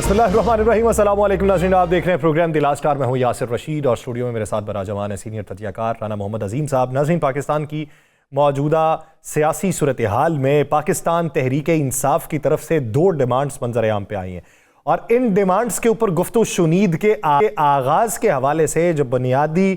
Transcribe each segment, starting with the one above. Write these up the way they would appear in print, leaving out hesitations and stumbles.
बिस्मिल्लाहिर्रहमानिर्रहीम, अस्सलाम वालेकुम नाज़रीन, आप देख रहे हैं प्रोग्राम द लास्ट आवर में हूँ यासिर रशीद और स्टूडियो में मेरे साथ बराजमान है सीनियर तजियाकार राना मोहम्मद अजीम साहब। नाज़रीन, पाकिस्तान की मौजूदा सियासी सूरत हाल में पाकिस्तान तहरीक इंसाफ की तरफ से दो डिमांड्स मंजर आम पे आई हैं और इन डिमांड्स के ऊपर गुफ्तगू शुनीद के आगाज़ के हवाले से जो बुनियादी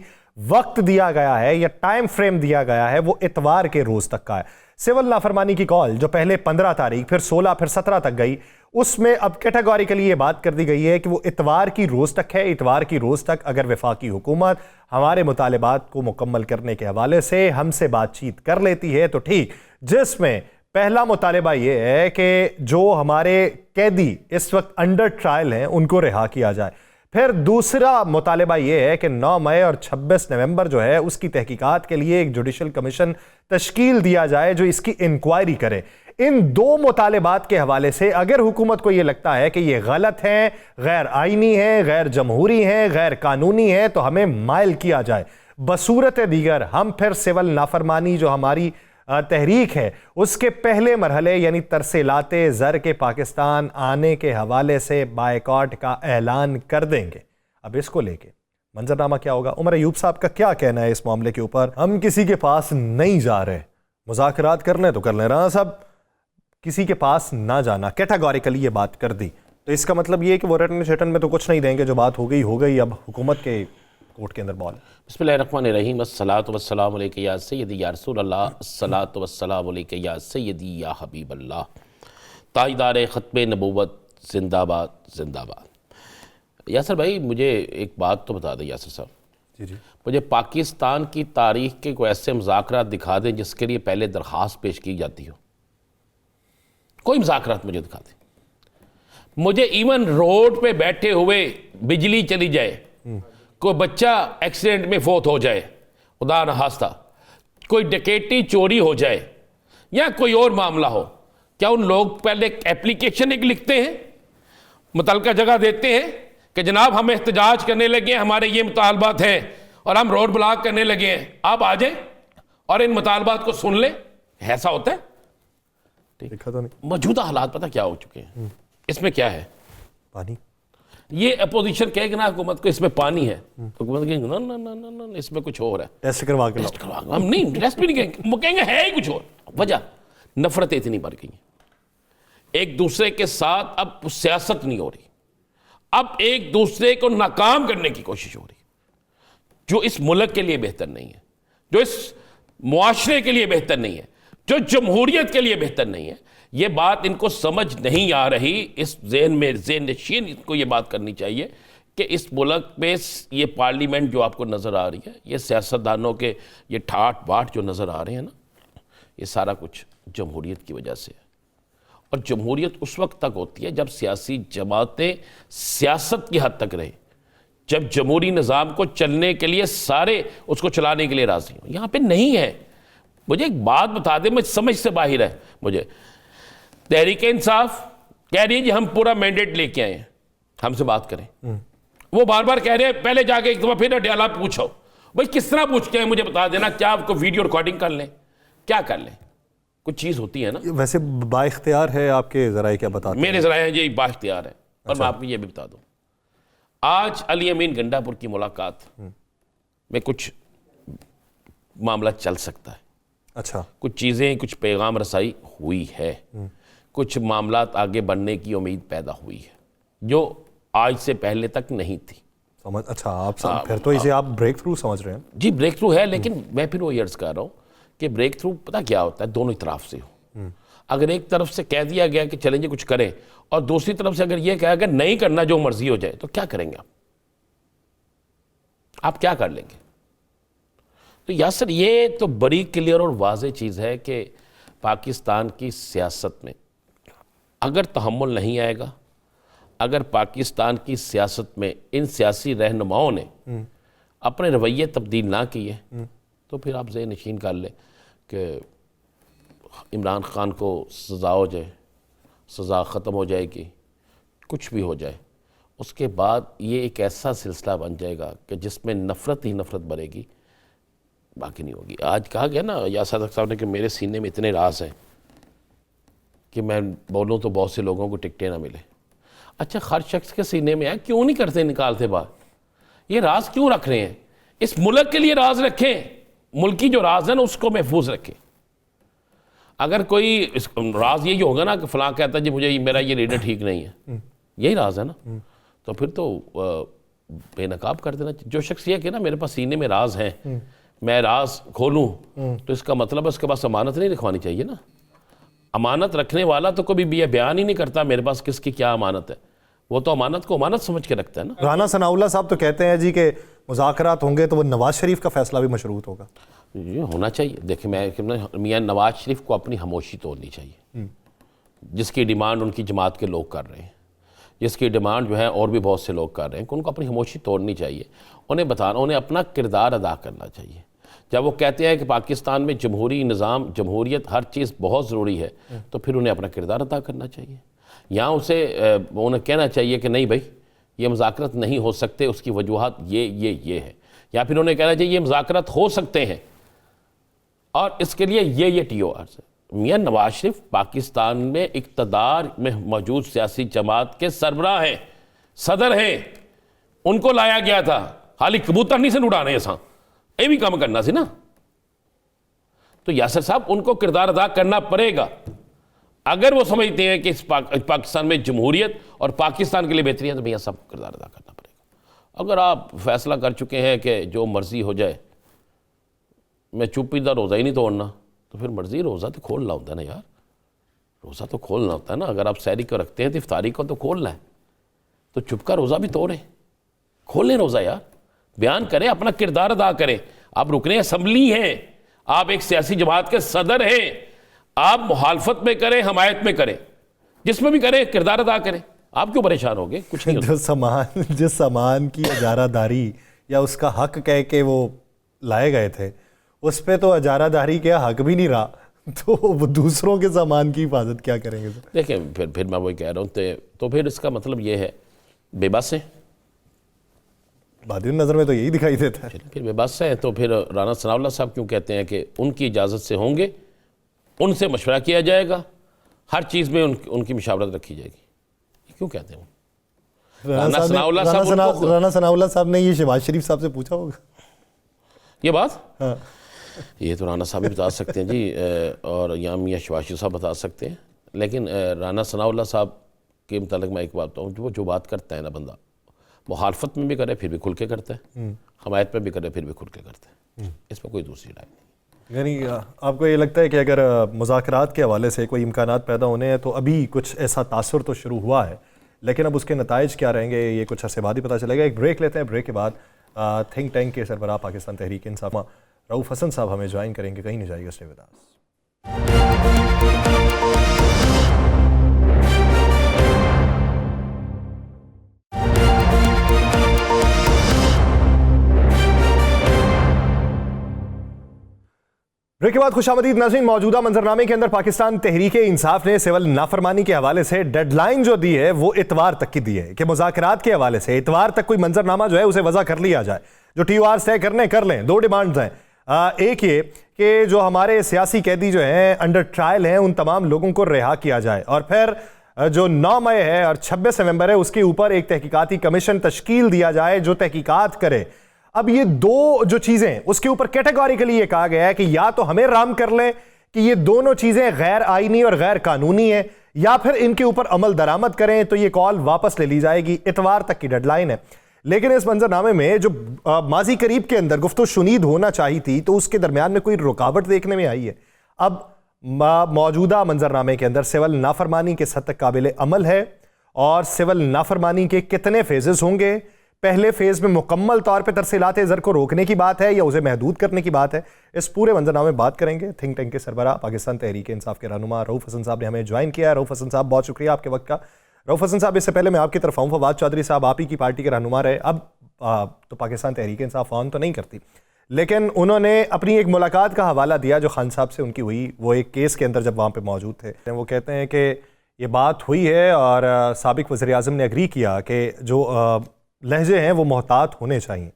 वक्त दिया गया है या टाइम फ्रेम दिया गया है वो इतवार के रोज़ तक का है। सिविल नाफरमानी की कॉल जो पहले 15 तारीख, फिर 16, फिर 17 तक गई, उसमें अब कैटेगोरिकली ये बात कर दी गई है कि वो इतवार की रोज़ तक है। इतवार की रोज़ तक अगर वफाकी हुकूमत हमारे मुतालबात को मुकम्मल करने के हवाले से हमसे बातचीत कर लेती है तो ठीक, जिसमें पहला मुतालबा ये है कि जो हमारे कैदी इस वक्त अंडर ट्रायल हैं उनको रिहा किया जाए। फिर दूसरा मुतालबा ये है कि 9 मई और 26 नवंबर जो है उसकी तहकीकात के लिए एक जुडिशल कमीशन तश्कील दिया जाए जो इसकी इंक्वायरी करे। इन दो मुतालबात के हवाले से अगर हुकूमत को यह लगता है कि ये गलत है, गैर आईनी है, गैर जमहूरी है, गैर कानूनी है तो हमें माइल किया जाए। बसूरत दीगर हम फिर सिविल नाफरमानी जो हमारी तहरीक है उसके पहले मरहले यानी तरसेलाते ज़र के पाकिस्तान आने के हवाले से बायकॉट का ऐलान कर देंगे। अब इसको लेके मंजरनामा क्या होगा, उमर अयूब साहब का क्या कहना है इस मामले के ऊपर? हम किसी के पास नहीं जा रहे, मुज़ाकरात करने तो कर ले रहा साहब, किसी के पास ना जाना, कैटेगोरिकली ये बात कर दी तो इसका मतलब ये है कि वो रिटर्न शेटन में तो कुछ नहीं देंगे, जो बात हो गई, अब हुकूमत के कोर्ट के अंदर बॉल। बिस्मिल्लाहिर्रहमानिर्रहीम, अस्सलातु वस्सलामु अलैका या सय्यदी या रसूल अल्लाह, अस्सलातु वस्सलामु अलैका या सय्यदी या हबीब अल्लाह। ताजदार ख़त्मे नबूवत जिंदाबाद जिंदाबाद। यासर भाई, मुझे एक बात तो बता दें यासर साहब। जी, मुझे पाकिस्तान की तारीख के कोई ऐसे मुज़ाकरात दिखा दें जिसके लिए पहले दरख्वास्त पेश की जाती हो। कोई मुज़ाकरात मुझे दिखा दें। मुझे इवन रोड पे बैठे हुए बिजली चली जाए, कोई बच्चा एक्सीडेंट में फौत हो जाए, खुदा न खास्ता कोई डकैती चोरी हो जाए या कोई और मामला हो, क्या उन लोग पहले एप्लीकेशन एक लिखते हैं, मुतलका जगह देते हैं कि जनाब हम एहतजाज करने लगे हैं, हमारे ये मुतालबात हैं और हम रोड ब्लॉक करने लगे हैं, आप आ जाएं और इन मुतालबात को सुन लें? ऐसा होता है? देखा तो नहीं। मौजूदा हालात पता क्या हो चुके हैं, इसमें क्या है? पानी। ये अपोजिशन कहेगी ना हुकूमत को इसमें पानी है, तो हुकूमत कहेंगे ना ना ना ना ना इसमें कुछ और है, टेस्ट करवा के टेस्ट करवा। हम नहीं, टेस्ट भी नहीं कहेंगे, वो कहेंगे है ही कुछ और। वजह नफरतें इतनी बढ़ गई हैं, एक दूसरे के साथ अब सियासत नहीं हो रही, अब एक दूसरे को नाकाम करने की कोशिश हो रही, जो इस मुल्क के लिए बेहतर नहीं है, जो इस मुआशरे के लिए बेहतर नहीं है, जो जमहूरियत के लिए बेहतर नहीं है। ये बात इनको समझ नहीं आ रही। इस ज़हन में ज़हन नशीन इनको ये बात करनी चाहिए कि इस मुल्क में ये पार्लियामेंट जो आपको नज़र आ रही है, ये सियासतदानों के ये ठाट बाट जो नज़र आ रहे हैं ना, ये सारा कुछ जमहूरियत की वजह से है। और जमहूरियत उस वक्त तक होती है जब सियासी जमातें सियासत की हद तक रहे, जब जमहूरी निज़ाम को चलने के लिए सारे उसको चलाने के लिए राज़ी हों। यहाँ पे नहीं है। मुझे एक बात बता दें, मैं समझ से बाहर है, मुझे तहरीक इंसाफ कह रही है जी हम पूरा मैंडेट लेके आए हैं, हमसे बात करें। वो बार बार कह रहे हैं पहले जाके एक दफा फिर अडयाला पूछो। भाई किस तरह पूछते हैं मुझे बता देना, क्या आपको वीडियो रिकॉर्डिंग कर लें, क्या कर लें? कुछ चीज़ होती है ना। वैसे बाइख्तियार है आपके ज़राए, क्या बताते हैं? मेरे ज़राए हैं जी बाइख्तियार है। और मैं आपको ये भी बता दूं, आज अली अमीन गंडापुर की मुलाकात में कुछ मामला चल सकता है। अच्छा, कुछ चीज़ें, कुछ पैगाम रसाई हुई है, कुछ मामलात आगे बढ़ने की उम्मीद पैदा हुई है जो आज से पहले तक नहीं थी। समझ। अच्छा, आप फिर तो इसे आप ब्रेक थ्रू समझ रहे हैं? जी ब्रेक थ्रू है, लेकिन मैं फिर वो अर्ज कर रहा हूँ कि ब्रेक थ्रू पता क्या होता है, दोनों तरफ से हो। अगर एक तरफ से कह दिया गया कि चलें जी कुछ करें, और दूसरी तरफ से अगर ये कहा गया नहीं करना, जो मर्जी हो जाए, तो क्या करेंगे आप क्या कर लेंगे? तो यासर ये तो बड़ी क्लियर और वाज़ेह चीज़ है कि पाकिस्तान की सियासत में अगर तहम्मुल नहीं आएगा, अगर पाकिस्तान की सियासत में इन सियासी रहनुमाओं ने अपने रवैये तब्दील ना किए, तो फिर आप ज़हन नशीन कर लें कि इमरान खान को सज़ा हो जाए, सज़ा ख़त्म हो जाएगी, कुछ भी हो जाए, उसके बाद ये एक ऐसा सिलसिला बन जाएगा कि जिसमें नफ़रत ही नफ़रत बढ़ेगी, बाकी नहीं होगी। आज कहा गया ना यासर साहब ने कि मेरे सीने में इतने राज हैं कि मैं बोलूँ तो बहुत से लोगों को टिकटें ना मिले। अच्छा, हर शख्स के सीने में है, क्यों नहीं करते, निकालते बाहर? ये राज क्यों रख रहे हैं? इस मुल्क के लिए राज रखें, मुल्क की जो राज है ना उसको महफूज रखें। अगर कोई राज यही होगा ना कि फलां कहता है जी मुझे मेरा ये लीडर ठीक नहीं है, यही राज है ना, तो फिर तो बेनकाब कर देना। जो शख्स ये कि ना मेरे पास सीने में राज है, मैं राज खोलूं, तो इसका मतलब है उसके पास अमानत नहीं रखवानी चाहिए ना। अमानत रखने वाला तो कभी भी ये बयान ही नहीं करता मेरे पास किसकी क्या अमानत है, वो तो अमानत को अमानत समझ के रखता है ना। राना सनाउल्लाह साहब तो कहते हैं जी कि मुज़ाकरात होंगे तो वो नवाज शरीफ का फैसला भी मशरूत होगा। ये होना चाहिए। देखिए मैं मियाँ नवाज शरीफ को अपनी खामोशी तोड़नी चाहिए, जिसकी डिमांड उनकी जमात के लोग कर रहे हैं, जिसकी डिमांड जो है और भी बहुत से लोग कर रहे हैं, उनको अपनी खामोशी तोड़नी चाहिए। उन्हें बताना, उन्हें अपना किरदार अदा करना चाहिए। जब वो कहते हैं कि पाकिस्तान में जमहूरी निज़ाम, जमहूरियत हर चीज़ बहुत ज़रूरी है, तो फिर उन्हें अपना किरदार अदा करना चाहिए। यहाँ उसे उन्हें कहना चाहिए कि नहीं भाई ये मुज़ाकरत नहीं हो सकते, उसकी वजूहात ये है, या फिर उन्हें कहना चाहिए ये मुज़ाकरत हो सकते हैं और इसके लिए ये TORs है। मियाँ नवाज शरीफ पाकिस्तान में इक़्तिदार में मौजूद सियासी जमात के सरबराह हैं, सदर हैं, उनको लाया गया था, हाली कबूतर नहीं से उड़ाने ऐसा ये भी काम करना सी ना। तो यासिर साहब उनको किरदार अदा करना पड़ेगा। अगर वो समझते हैं कि इस पाकिस्तान में जमहूरियत और पाकिस्तान के लिए बेहतरी है, तो भैया सब किरदार अदा करना पड़ेगा। अगर आप फैसला कर चुके हैं कि जो मर्जी हो जाए, मैं चुपीदा रोज़ा ही नहीं तोड़ना, तो फिर मर्जी रोज़ा तो खोलना होता है ना यार, रोज़ा तो खोलना होता है ना। अगर आप सहरी को रखते हैं तो इफ्तारी को तो खोलना है, तो चुप का रोज़ा भी तोड़ें, खोलें रोज़ा यार, बयान करें, अपना किरदार अदा करें। आप रुकने असम्बली हैं, आप एक सियासी जमात के सदर हैं, आप मुखालफत में करें, हमायत में करें, जिसमें भी करें किरदार अदा करें। आप क्यों परेशान हो गए? कुछ नहीं होता। जिस सामान की इजारादारी या उसका हक कह के वो लाए गए थे, उस पर तो इजारादारी के हक भी नहीं रहा, तो वो दूसरों के सामान की हिफाजत क्या करेंगे? देखें फिर मैं वही कह रहा हूँ, तो फिर इसका मतलब ये है बेबस है। बादियों नज़र में तो यही दिखाई देता है। फिर बेबस है तो फिर राना सनाउल्लाह साहब क्यों कहते हैं कि उनकी इजाज़त से होंगे, उनसे मशवरा किया जाएगा, हर चीज़ में उनकी मशावरत रखी जाएगी, क्यों कहते हैं? राना सनाउल्लाह साहब ने ये शहबाज शरीफ साहब से पूछा होगा ये बात? हाँ। ये तो राना साहब भी बता सकते हैं जी, और यहाँ मियाँ शहबाज शरीफ साहब बता सकते हैं। लेकिन राना सनाउल्लाह साहब के मुतालिक मैं एक बात बताऊँ, वो जो बात करता है ना बंदा, मुखालफत में भी करे फिर भी खुल के करता है, हमायत में भी करे फिर भी खुल के करता है, इसमें कोई दूसरी राय नहीं। यानी आपको ये लगता है कि अगर मुज़ाकरात के हवाले से कोई इम्कानात पैदा होने हैं तो अभी कुछ ऐसा तासुर तो शुरू हुआ है, लेकिन अब उसके नताइज क्या रहेंगे ये कुछ अरसे बाद ही पता चलेगा। एक ब्रेक लेते हैं, ब्रेक के बाद थिंक टैंक के सरबराह पाकिस्तान तहरीक इंसाफ रऊफ हसन साहब हमें ज्वाइन करेंगे। कहीं नहीं जाइएगा, स्टे विद अस। ब्रेक के बाद खुशामदीद नाज़रीन। मौजूदा मंजरनामे के अंदर पाकिस्तान तहरीक इंसाफ ने सिविल नाफरमानी के हवाले से डेडलाइन जो दी है वो इतवार तक की दी है कि मुज़ाकरात के हवाले से इतवार तक कोई मंजरनामा जो है उसे वज़ा कर लिया जाए। जो TOR तय करने कर लें। दो डिमांड्स हैं, एक ये कि जो हमारे सियासी कैदी जो हैं अंडर ट्रायल हैं उन तमाम लोगों को रिहा किया जाए, और फिर जो 9 मई है और 26 नवंबर है उसके ऊपर एक तहकीकाती कमीशन तश्कील दिया जाए जो तहकीकात करे। अब ये दो जो चीजें उसके ऊपर कैटेगोरिकली ये कहा गया है कि या तो हमें राम कर लें कि ये दोनों चीजें गैर आईनी और गैर कानूनी है, या फिर इनके ऊपर अमल दरामद करें तो ये कॉल वापस ले ली जाएगी। इतवार तक की डेडलाइन है। लेकिन इस मंजरनामे में जो माजी करीब के अंदर गुफ्तगू शुनीद होना चाहिए थी तो उसके दरमियान में कोई रुकावट देखने में आई है। अब मौजूदा मंजरनामे के अंदर सिविल नाफरमानी किस हद तक काबिल अमल है और सिविल नाफरमानी के कितने फेजेस होंगे, पहले फेज में मुकम्मल तौर पर तरसीलात ज़र को रोकने की बात है या उसे महदूद करने की बात है, इस पूरे मंजरनामे में बात करेंगे। थिंक टैंक के सरबराह पाकिस्तान तहरीक इंसाफ के रहनुमा रऊफ हसन साहब ने हमें ज्वाइन किया है। रऊफ हसन साहब बहुत शुक्रिया आपके वक्त का। रऊफ हसन साहब, इससे पहले मैं आपकी तरफ आऊँ, फवाद चौधरी साहब आप ही की पार्टी के रहनुमा रहे, अब तो पाकिस्तान तहरीक इंसाफ ऑन तो नहीं करती, लेकिन उन्होंने अपनी एक मुलाकात का हवाला दिया जो खान साहब से उनकी हुई, वो एक केस के अंदर जब वहाँ पर मौजूद थे। वो कहते हैं कि ये बात हुई है और साबिक वज़ीर आज़म ने एग्री किया कि जो लहजे हैं वो मोहतात होने चाहिए।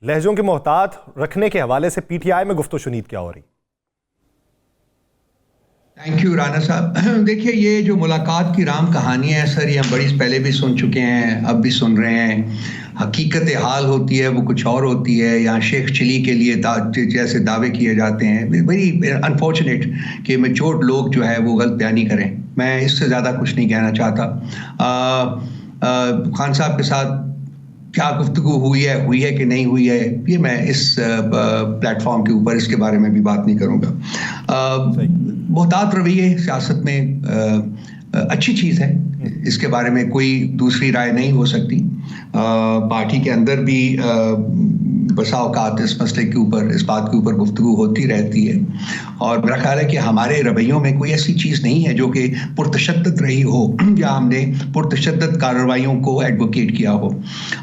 लहजों के मोहतात रखने के हवाले से PTI में गुफ्तगू शुनीद क्या हो रही? थैंक यू राना साहब। देखिए, ये जो मुलाकात की राम कहानी है सर, ये हम बड़ी पहले भी सुन चुके हैं, अब भी सुन रहे हैं। हकीकत हाल होती है वो कुछ और होती है। यहाँ शेख चिली के लिए जैसे दावे किए जाते हैं, वेरी अनफॉर्चुनेट कि मैच्योर्ड लोग जो है वो गलत बयानी करें। मैं इससे ज़्यादा कुछ नहीं कहना चाहता। खान साहब के साथ क्या गुफ्तगू हुई है कि नहीं हुई है, ये मैं इस प्लेटफॉर्म के ऊपर इसके बारे में भी बात नहीं करूँगा। मुहतात रवैये सियासत में अच्छी चीज़ है, इसके बारे में कोई दूसरी राय नहीं हो सकती। पार्टी के अंदर भी बसा औकात इस मसले के ऊपर, इस बात के ऊपर गुफ्तगू होती रहती है। और मेरा ख्याल है कि हमारे रवैयों में कोई ऐसी चीज़ नहीं है जो कि पुरतशद्दद रही हो या हमने पुरतशद्दद कार्रवाइयों को एडवोकेट किया हो।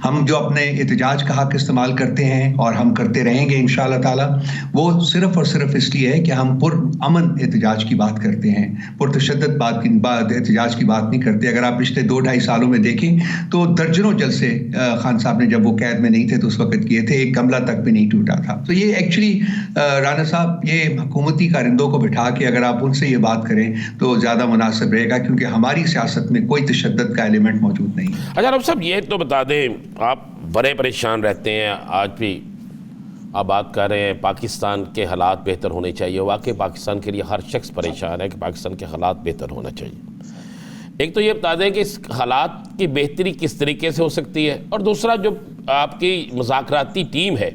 हम जो अपने एहतजाज का हक इस्तेमाल करते हैं और हम करते रहेंगे इंशाअल्लाह ताला, वो सिर्फ और सिर्फ इसलिए है कि हम पुरअमन एहतजाज की बात करते हैं, पुरतशद्दद एहतजाज की बात नहीं करते। अगर आप पिछले 2-2.5 सालों में देखें तो दर्जनों जलसे खान साहब ने, जब वो कैद में नहीं थे तो उस वक्त किए थे, एक गमला तक भी नहीं टूटा था। तो ये एक्चुअली राना साहब, ये हुकूमती कारिंदों को बिठा के अगर आप उनसे ये बात करें तो ज़्यादा मुनासिब रहेगा, क्योंकि हमारी सियासत में कोई तशद्दुद का एलिमेंट मौजूद नहीं है। अच्छा रब साहब, ये तो बता दें, आप बड़े परेशान रहते हैं, आज भी आप बात कर रहे हैं पाकिस्तान के हालात बेहतर होने चाहिए। वाकई पाकिस्तान के लिए हर शख्स परेशान है कि पाकिस्तान के हालात बेहतर होना चाहिए। एक तो ये बता दें कि इस हालात की बेहतरी किस तरीके से हो सकती है, और दूसरा जो आपकी मुज़ाकराती टीम है,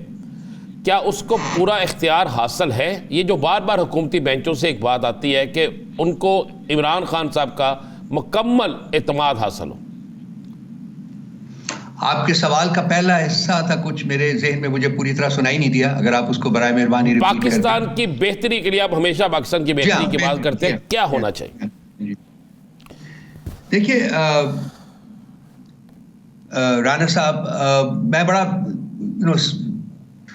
क्या उसको पूरा इख्तियार हासिल है? ये जो बार बार हुकूमती बेंचों से एक बात आती है कि उनको इमरान खान साहब का मुकम्मल एतमाद हासिल हो। आपके सवाल का पहला हिस्सा था कुछ मेरे जहन में, मुझे पूरी तरह सुनाई नहीं दिया, अगर आप उसको बराए मेहरबानी रिपीट करें। पाकिस्तान की बेहतरी के लिए आप हमेशा पाकिस्तान की बेहतरी की बात करते हैं, क्या होना चाहिए? देखिए राना साहब, मैं बड़ा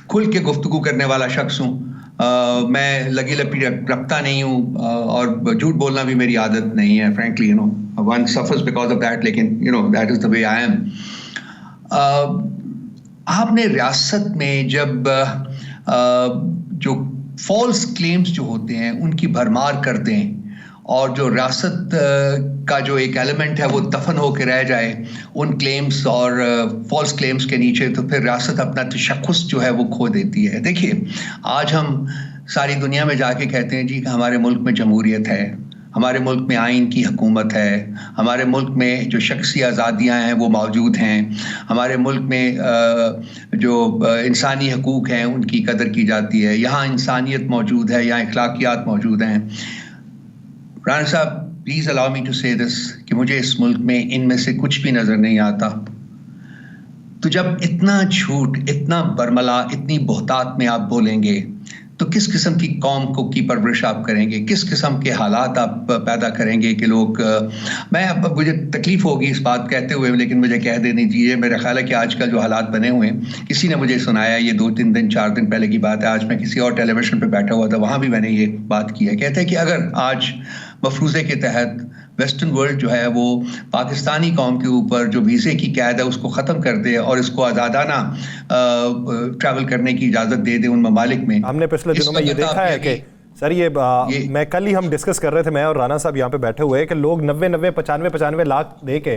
खुल के गुफ्तगू करने वाला शख्स हूँ। मैं लगी लपी रखता नहीं हूँ, और झूठ बोलना भी मेरी आदत नहीं है। Frankly one suffers because of that, लेकिन that is the way I am. आपने रियासत में जब जो फॉल्स क्लेम्स जो होते हैं उनकी भरमार कर दें, और जो रियासत का जो एक एलिमेंट है वो दफन होकर रह जाए उन क्लेम्स और फॉल्स क्लेम्स के नीचे, तो फिर रियासत अपना तशख़्ख़ुस जो है वो खो देती है। देखिए, आज हम सारी दुनिया में जाके कहते हैं जी कि हमारे मुल्क में जमहूरियत है, हमारे मुल्क में आइन की हुकूमत है, हमारे मुल्क में जो शख्सी आज़ादियाँ हैं वो मौजूद हैं, हमारे मुल्क में जो इंसानी हकूक़ हैं उनकी कदर की जाती है, यहाँ इंसानियत मौजूद है, यहाँ अखलाकियात मौजूद हैं। राना साहब, प्लीज़ अलाउ मी टू से दिस कि मुझे इस मुल्क में इनमें से कुछ भी नज़र नहीं आता। तो जब इतना झूठ, इतना बरमला, इतनी बोहतात में आप बोलेंगे तो किस किस्म की कौम को की परवरिश आप करेंगे, किस किस्म के हालात आप पैदा करेंगे कि लोग मुझे तकलीफ़ होगी इस बात कहते हुए, लेकिन मुझे कह देनी चाहिए, मेरा ख्याल है कि आजकल जो हालात बने हुए हैं, किसी ने मुझे सुनाया, ये 2-3 दिन 4 दिन पहले की बात है, आज मैं किसी और टेलीविज़न पे बैठा हुआ था, वहाँ भी मैंने ये बात की है। कहते हैं कि अगर आज मफरूज़े के तहत वेस्टर्न वर्ल्ड जो है वो पाकिस्तानी कौम के ऊपर जो वीज़े की कैद है उसको ख़त्म कर दे और इसको आज़ादाना ट्रैवल करने की इजाज़त दे दे उन ममालिक में। हमने पिछले दिनों में ये देखा है कि सर मैं कल ही हम डिस्कस कर रहे थे, मैं और राना साहब यहाँ पे बैठे हुए, कि लोग 95 लाख दे के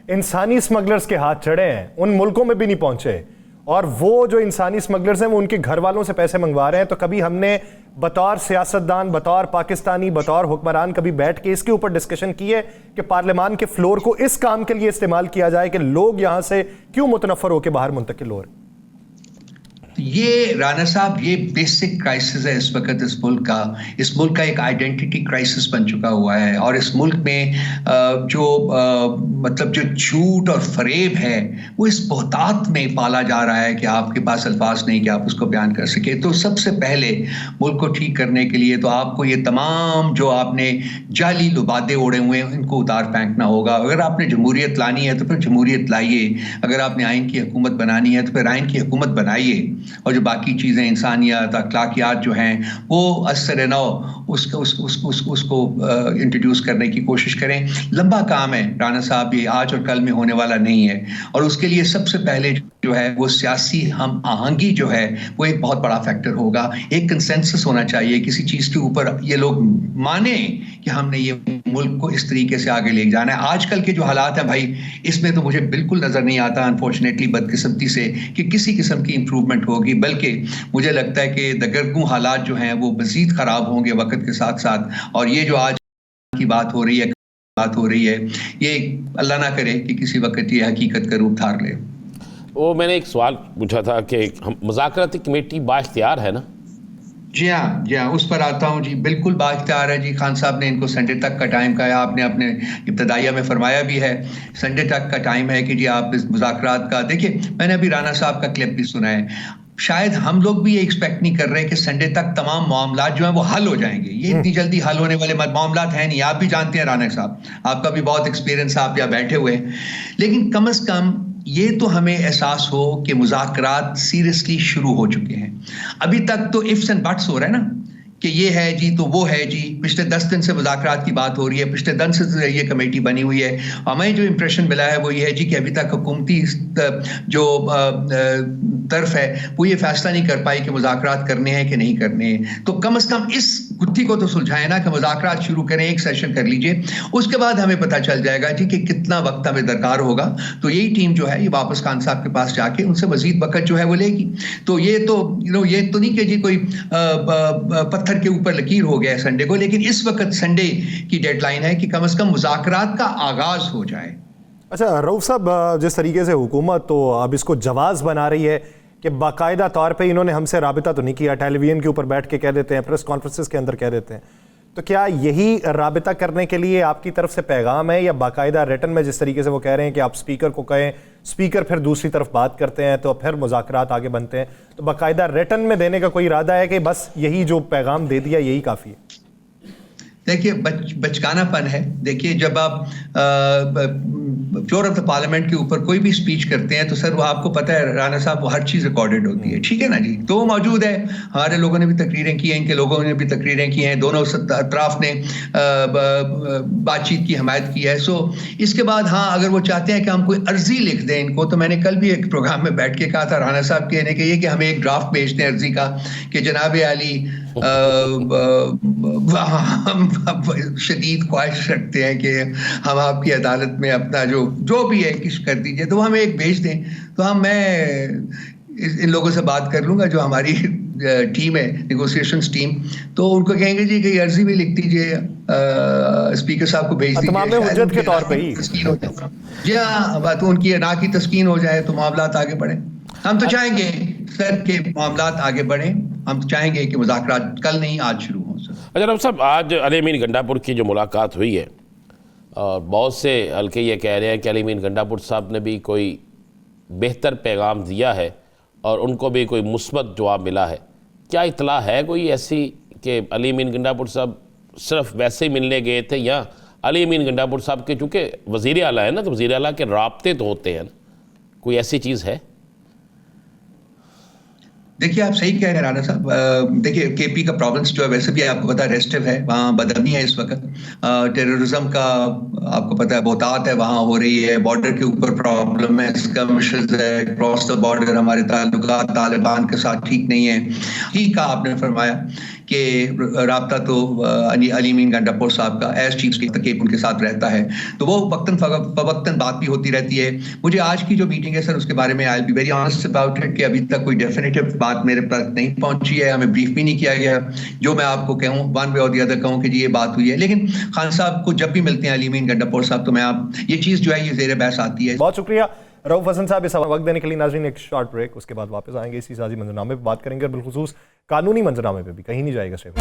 इंसानी स्मगलर्स के हाथ चढ़े हैं, उन मुल्कों में भी नहीं पहुंचे, और वो जो इंसानी स्मगलर्स हैं वो उनके घर वालों से पैसे मंगवा रहे हैं। तो कभी हमने बतौर सियासतदान, बतौर पाकिस्तानी, बतौर हुक्मरान कभी बैठ के इसके ऊपर डिस्कशन की है कि पार्लियामान के फ्लोर को इस काम के लिए इस्तेमाल किया जाए कि लोग यहाँ से क्यों मुतनफ़र होकर बाहर मुंतकिल हो रहे? ये राना साहब, ये बेसिक क्राइसिस है इस वक्त इस मुल्क का एक आइडेंटिटी क्राइसिस बन चुका हुआ है। और इस मुल्क में मतलब जो झूठ और फरेब है वो इस बोहतात में पाला जा रहा है कि आपके पास अल्फाज नहीं कि आप उसको बयान कर सके। तो सबसे पहले मुल्क को ठीक करने के लिए तो आपको ये तमाम जो आपने जाली लुबादे ओढ़े हुए हैं इनको उतार फेंकना होगा। अगर आपने जमहूरियत लानी है तो फिर जमहूरियत लाइए, अगर आपने आइन की हुकूमत बनानी है तो फिर आइन की हुकूमत बनाइए। और जो बाकी चीज़ें इंसानियत अखलाकियात जो हैं वो असर नौ उसको इंट्रोड्यूस करने की कोशिश करें। लंबा काम है राना साहब, ये आज और कल में होने वाला नहीं है, और उसके लिए सबसे पहले जो है वो सियासी हम आहंगी जो है वो एक बहुत बड़ा फैक्टर होगा। एक कंसेंसस होना चाहिए किसी चीज़ के ऊपर, ये लोग माने कि हमने ये मुल्क को इस तरीके से आगे ले जाना है। आजकल के जो हालात हैं भाई, इसमें तो मुझे बिल्कुल नज़र नहीं आता अनफॉर्चुनेटली, बदकिस्मती से, कि किसी किस्म की इंप्रूवमेंट होगी, बल्कि मुझे लगता है कि दगरगू हालात जो हैं वो मज़ीद ख़राब होंगे वक्त के साथ साथ। और ये जो आज की बात हो रही है ये अल्लाह ना करे कि किसी वक्त ये हकीकत का रूप धार ले। वो मैंने एक सवाल पूछा था कि हम मुज़ाकराती कमेटी बाइख्तियार है ना? जी हाँ, उस पर आता हूँ जी। बिल्कुल बाइख्तियार है जी। खान साहब ने इनको संडे तक का टाइम कहा, आपने अपने इब्तदाइया में फरमाया भी है संडे तक का टाइम है कि जी आप इस मुज़ाकरात का। देखिए, मैंने अभी राना साहब का क्लिप भी सुना है। शायद हम लोग भी ये एक्सपेक्ट नहीं कर रहे कि संडे तक तमाम मामला जो है वो हल हो जाएंगे। ये इतनी जल्दी हल होने वाले मामला है नहीं, आप भी जानते हैं राना साहब, आपका भी बहुत एक्सपीरियंस, आप यहाँ बैठे हुए हैं। लेकिन कम से कम ये तो हमें एहसास हो कि मुज़ाकरात सीरियसली शुरू हो चुके हैं। अभी तक तो इफ्स एंड बट्स हो रहा है ना, कि ये है जी तो वो है जी। पिछले 10 दिन से मुज़ाकरात की बात हो रही है, पिछले 10 दिन से ये कमेटी बनी हुई है। हमें जो इंप्रेशन मिला है वो ये है जी कि अभी तक हुकूमती जो तरफ है वो ये फैसला नहीं कर पाई कि मुज़ाकरात करने हैं कि नहीं करने हैं। तो कम से कम इस गुत्थी को तो सुलझाए ना कि मुज़ाकरात शुरू करें, एक सेशन कर लीजिए, उसके बाद हमें पता चल जाएगा जी कि कितना वक्त हमें दरकार होगा। तो यही टीम जो है ये वापस खान साहब के पास जाके उनसे मजीद वक्त जो है वो लेगी। तो ये तो ये तो नहीं कि जी कोई पत्थर के ऊपर लकीर हो गया है संडे को, लेकिन इस वक्त संडे की डेडलाइन है कि कम से कम मुज़ाकरात का आगाज हो जाए। अच्छा रऊफ साहब, जिस तरीके से हुकूमत तो अब इसको जवाज़ बना रही है कि बाकायदा तौर पे इन्होंने हमसे राबिता तो नहीं किया, टेलीविजन के ऊपर बैठ के कह देते हैं, प्रेस कॉन्फ्रेंसेस के अंदर कह देते हैं, तो क्या यही राबिता करने के लिए आपकी तरफ से पैगाम है, या बाकायदा रिटन में जिस तरीके से वो कह रहे हैं कि आप स्पीकर को कहें, स्पीकर फिर दूसरी तरफ बात करते हैं तो फिर मुज़ाकरात आगे बनते हैं, तो बाकायदा रिटन में देने का कोई इरादा है कि बस यही जो पैगाम दे दिया यही काफ़ी है? देखिए, बचकानापन है। देखिए, जब आप फ्लोर ऑफ द पार्लियामेंट के ऊपर कोई भी स्पीच करते हैं तो सर वो आपको पता है राना साहब, वो हर चीज़ रिकॉर्डेड होती है, ठीक है ना जी। तो वो मौजूद है, हमारे लोगों ने भी तकरीरें की हैं, इनके लोगों ने भी तकरीरें की हैं, दोनों अतराफ ने बातचीत की हमायत की है। सो इसके बाद हाँ, अगर वो चाहते हैं कि हम कोई अर्जी लिख दें इनको, तो मैंने कल भी एक प्रोग्राम में बैठ के कहा था राना साहब कहने के ये कि हमें एक ड्राफ्ट भेज दें अर्जी का कि जनाब आली हम शदीद ख्वाहिश रखते हैं कि हम आपकी अदालत में अपना जो भी है किश कर दीजिए, तो हमें एक भेज दें। तो मैं इन लोगों से बात कर लूँगा जो हमारी टीम है, नेगोशिएशंस टीम, तो उनको कहेंगे जी कि अर्जी भी लिख दीजिए, स्पीकर साहब को भेज दीजिए हुज्जत के तौर पे ही। जी हाँ, बात उनकी ना की तस्कीन हो जाए तो मामलात आगे बढ़े। हम तो चाहेंगे सर के मामलात आगे बढ़े, हम चाहेंगे कि मुज़ाकरात कल नहीं आज शुरू हो सर। अच्छा रऊफ साहब, आज अली अमीन गंडापुर की जो मुलाकात हुई है और बहुत से हल्के ये कह रहे हैं कि अली अमीन गंडापुर साहब ने भी कोई बेहतर पैगाम दिया है और उनको भी कोई मुस्बत जवाब मिला है। क्या इतला है कोई ऐसी कि अली अमीन गंडापुर साहब सिर्फ वैसे ही मिलने गए थे, या अली अमीन गंडापुर साहब के चूँकि वज़ीर आला है ना, तो वज़ीर आला के राब्ते तो होते हैं ना, कोई ऐसी चीज़ है? देखिए, आप सही कह रहे हैं राना साहब। देखिए, केपी का प्रोविंस जो है वैसे भी आपको पता है रेस्टिव है, वहाँ बदअमनी है इस वक्त, टेररिज्म का आपको पता है बहुतात है वहाँ हो रही है, बॉर्डर के ऊपर प्रॉब्लम है, स्कर्मिशेस है क्रॉस द बॉर्डर, हमारे ताल्लुकात तालिबान के साथ ठीक नहीं है। ठीक कहा आपने फरमाया कि राब्ता तो अली अमीन गंडापुर साहब का एज चीफ स्पीकर उनके साथ रहता है, तो वो वक्तन बात भी होती रहती है। मुझे आज की जो मीटिंग है सर उसके बारे में I be very honest about it कि अभी तक कोई डेफिनेटिव बात मेरे पास नहीं पहुंची है, हमें ब्रीफ भी नहीं किया गया। जो मैं आपको कहूँ वन वे और दी अदर कहूँ कि जी ये बात हुई है, लेकिन खान साहब को जब भी मिलते हैं अली अमीन गंडापुर साहब तो मैं आप ये चीज़ जो है ये ज़ेर बहस आती है। बहुत शुक्रिया रऊफ हसन साहब इस वक्त देने के लिए। नाज़रीन, एक शॉर्ट ब्रेक, उसके बाद वापस आएंगे, इसी साजी मंजरनामे पर बात करेंगे, बिलखुसूस कानूनी मंजरनामे पे भी, कहीं नहीं जाएगा सिर्फ।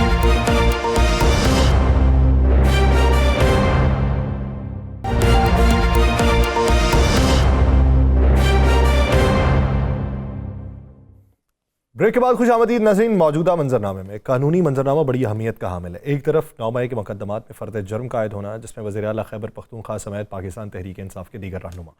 ब्रेक के बाद खुश आमदीद नाज़रीन। मौजूदा मंजरनामे में कानूनी मंजरनामा बड़ी अहमियत का हामिल है। एक तरफ 9 मई के मुकदमात में फ़र्द जुर्म का आयद होना, जिसमें वज़ीर आला खैबर पख्तूनख्वा समेत पाकिस्तान तहरीक इंसाफ के दीगर रहनुमा,